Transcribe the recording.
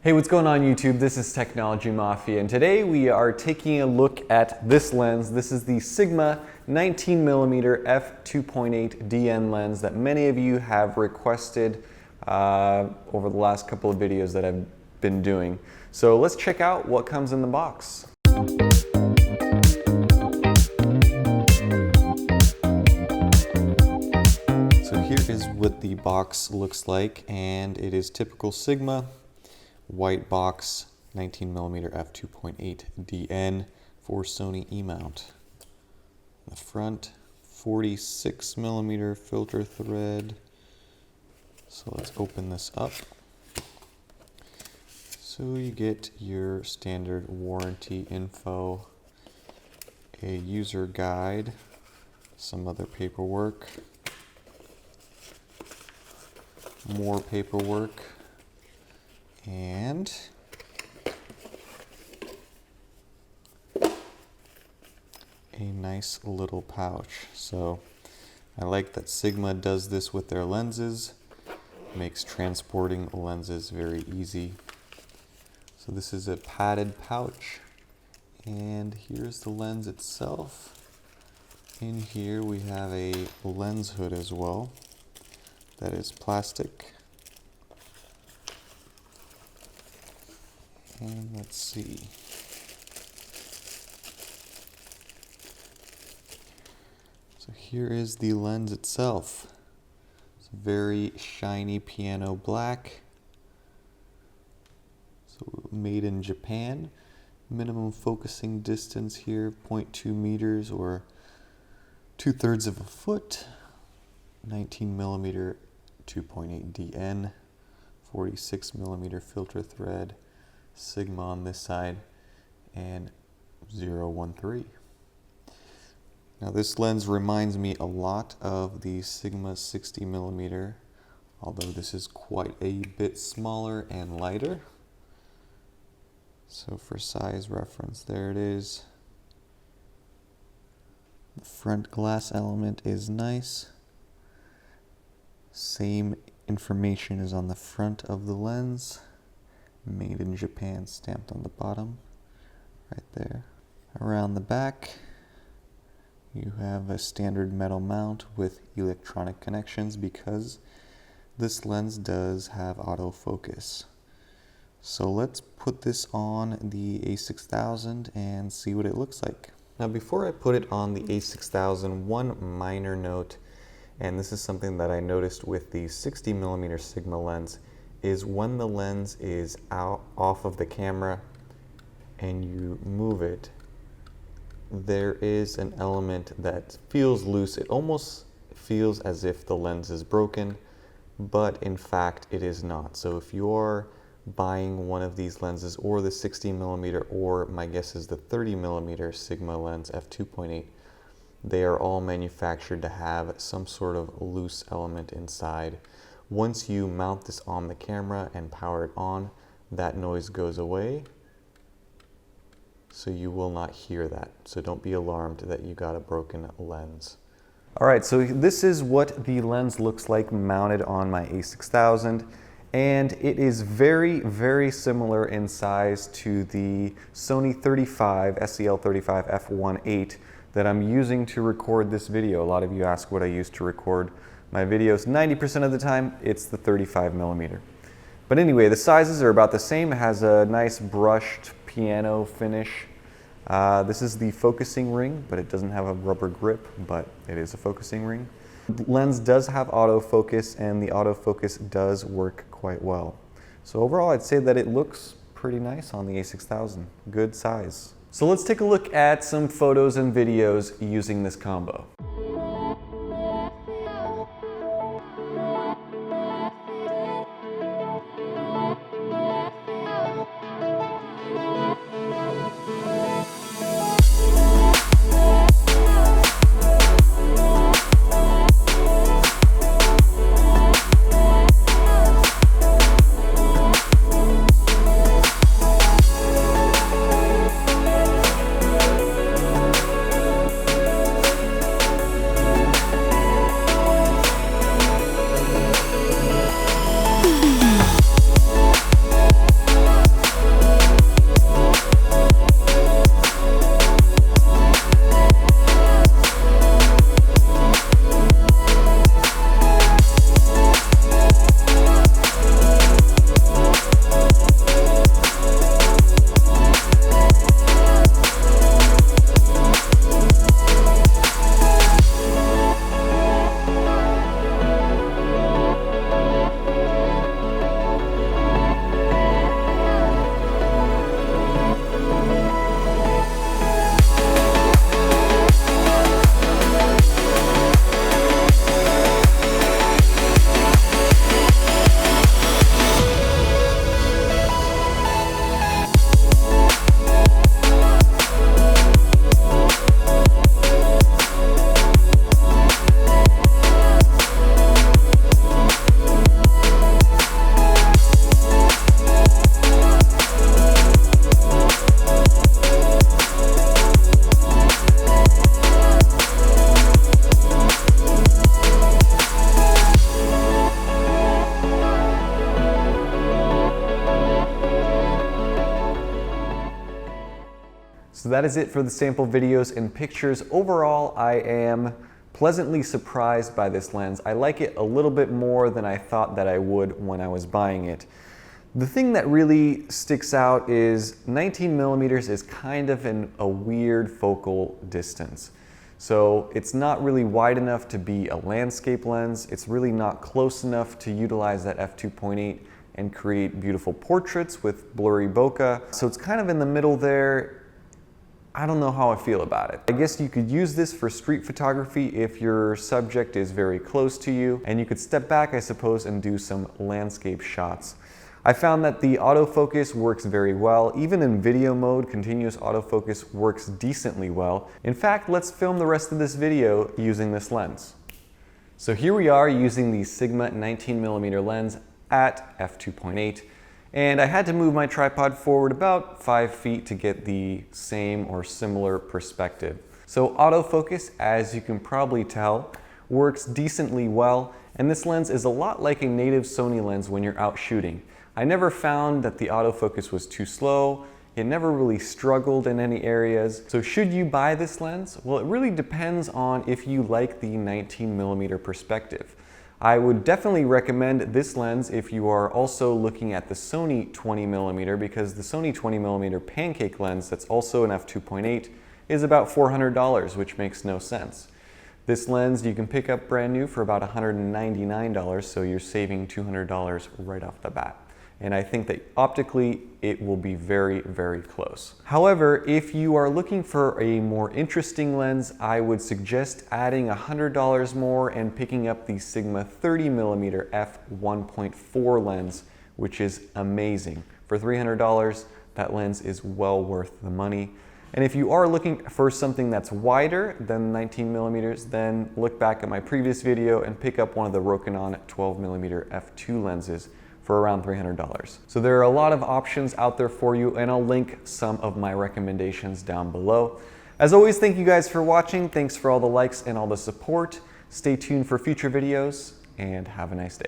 Hey, what's going on YouTube? This is Technology Mafia, and today we are taking a look at this lens. This is the Sigma 19mm f2.8 DN lens that many of you have requested over the last couple of videos that I've been doing. So let's check out what comes in the box. So here is what the box looks like, and it is typical Sigma. White box, 19mm f2.8 DN for Sony E-mount. The front, 46mm filter thread. So let's open this up. So you get your standard warranty info, a user guide, some other paperwork, more paperwork, and a nice little pouch. So I like that Sigma does this with their lenses. Makes transporting lenses very easy. So this is a padded pouch, and here's the lens itself. In here we have a lens hood as well that is plastic. And let's see. So here is the lens itself. It's very shiny piano black. So made in Japan. Minimum focusing distance here, 0.2 meters or 2/3 of a foot. 19mm 2.8 DN, 46mm filter thread. Sigma on this side, and 013. Now this lens reminds me a lot of the Sigma 60mm, although this is quite a bit smaller and lighter. So for size reference, there it is. The front glass element is nice. Same information is on the front of the lens. Made in Japan stamped on the bottom, right there. Around the back, you have a standard metal mount with electronic connections because this lens does have autofocus. So let's put this on the A6000 and see what it looks like. Now before I put it on the A6000, one minor note, and this is something that I noticed with the 60mm Sigma lens, is when the lens is off of the camera and you move it, there is an element that feels loose. It almost feels as if the lens is broken, but in fact it is not. So if you're buying one of these lenses, or the 60mm, or my guess is the 30mm Sigma lens f2.8, they are all manufactured to have some sort of loose element inside. Once you mount this on the camera and power it on, that noise goes away, so you will not hear that. So don't be alarmed that you got a broken lens. Alright, so this is what the lens looks like mounted on my A6000, and it is very, very similar in size to the Sony 35, SEL35 f1.8 that I'm using to record this video. A lot of you ask what I use to record my videos. 90% of the time, it's the 35mm. But anyway, the sizes are about the same. It has a nice brushed piano finish. This is the focusing ring, but it doesn't have a rubber grip, but it is a focusing ring. The lens does have autofocus, and the autofocus does work quite well. So overall, I'd say that it looks pretty nice on the A6000. Good size. So let's take a look at some photos and videos using this combo. So that is it for the sample videos and pictures. Overall, I am pleasantly surprised by this lens. I like it a little bit more than I thought that I would when I was buying it. The thing that really sticks out is 19 millimeters is kind of a weird focal distance. So it's not really wide enough to be a landscape lens. It's really not close enough to utilize that f2.8 and create beautiful portraits with blurry bokeh. So it's kind of in the middle there. I don't know how I feel about it. I guess you could use this for street photography if your subject is very close to you, and you could step back, I suppose, and do some landscape shots. I found that the autofocus works very well. Even in video mode, continuous autofocus works decently well. In fact, let's film the rest of this video using this lens. So here we are using the Sigma 19mm lens at f2.8. And I had to move my tripod forward about 5 feet to get the same or similar perspective. So autofocus, as you can probably tell, works decently well, and this lens is a lot like a native Sony lens when you're out shooting. I never found that the autofocus was too slow. It never really struggled in any areas. So should you buy this lens? Well, it really depends on if you like the 19mm perspective. I would definitely recommend this lens if you are also looking at the Sony 20mm, because the Sony 20mm pancake lens that's also an f2.8 is about $400, which makes no sense. This lens you can pick up brand new for about $199, so you're saving $200 right off the bat. And I think that optically it will be very, very close. However, if you are looking for a more interesting lens, I would suggest adding $100 more and picking up the Sigma 30mm f1.4 lens, which is amazing. For $300, that lens is well worth the money. And if you are looking for something that's wider than 19mm, then look back at my previous video and pick up one of the Rokinon 12mm f2 lenses for around $300. So there are a lot of options out there for you, and I'll link some of my recommendations down below. As always, thank you guys for watching. Thanks for all the likes and all the support. Stay tuned for future videos, and have a nice day.